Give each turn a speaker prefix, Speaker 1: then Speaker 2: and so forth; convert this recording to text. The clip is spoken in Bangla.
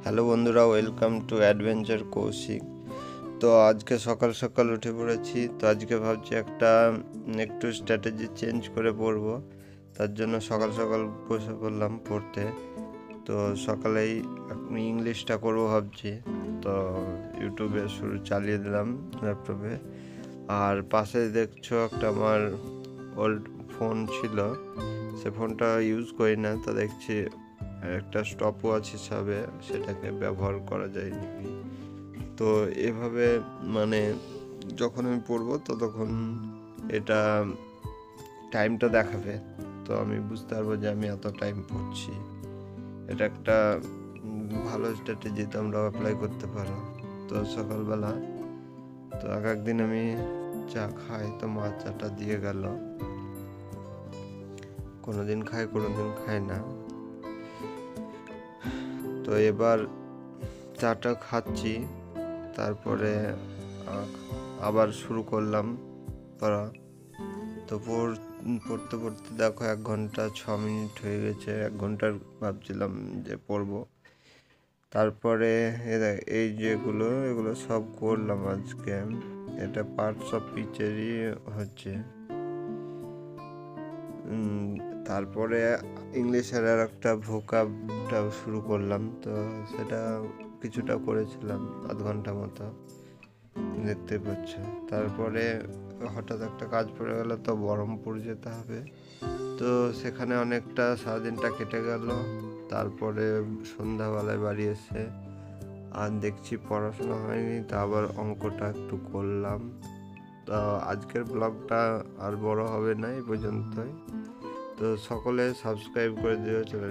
Speaker 1: হ্যালো বন্ধুরা, ওয়েলকাম টু অ্যাডভেঞ্চার কৌশিক। তো আজকে সকাল সকাল উঠে পড়েছি। তো আজকে ভাবছি একটু স্ট্র্যাটেজি চেঞ্জ করে পড়বো। তার জন্য সকাল সকাল বসে পড়লাম পড়তে। তো সকালেই আমি ইংলিশটা করবো ভাবছি। তো ইউটিউবে শুরু চালিয়ে দিলাম ল্যাপটপে। আর পাশে দেখছো একটা আমার ওল্ড ফোন ছিল, সে ফোনটা ইউজ করি না। তো দেখছি একটা স্টপ ওয়াচ হিসাবে সেটাকে ব্যবহার করা যায় নাকি। তো এভাবে মানে যখন আমি পড়বো তখন এটা টাইমটা দেখাবে। তো আমি বুঝতে পারবো যে আমি এত টাইম পড়ছি। এটা একটা ভালো স্ট্র্যাটেজি, তোমরাও অ্যাপ্লাই করতে পারো। তো সকালবেলা তো এক একদিন আমি চা খাই, তো মা চাটা দিয়ে গেল। কোনোদিন খাই কোনোদিন খাই না। তো এবার চাটা খাচ্ছি, তারপরে আবার শুরু করলাম পড়া। তো পড়তে পড়তে দেখো 1 ঘন্টা 6 মিনিট হয়ে গেছে। 1 ঘন্টার ভাবছিলাম যে পড়বো। তারপরে এই এগুলো সব করলাম আজকে। এটা পার্টস অফ পিচেরই হচ্ছে। তারপরে ইংলিশের আর একটা ভোকাবটাও শুরু করলাম। তো সেটা কিছুটা করেছিলাম 1/2 ঘন্টা মতো, দেখতে পাচ্ছ। তারপরে হঠাৎ একটা কাজ পড়ে গেল, তো বহরমপুর যেতে হবে। তো সেখানে অনেকটা সারাদিনটা কেটে গেল। তারপরে সন্ধ্যাবেলায় বাড়ি এসে আর দেখছি পড়াশোনা হয়নি, তা আবার অঙ্কটা একটু করলাম। তো আজকের ব্লগটা আর বড় হবে না, এই পর্যন্তই। তো সকলে সাবস্ক্রাইব করে দিও। চলে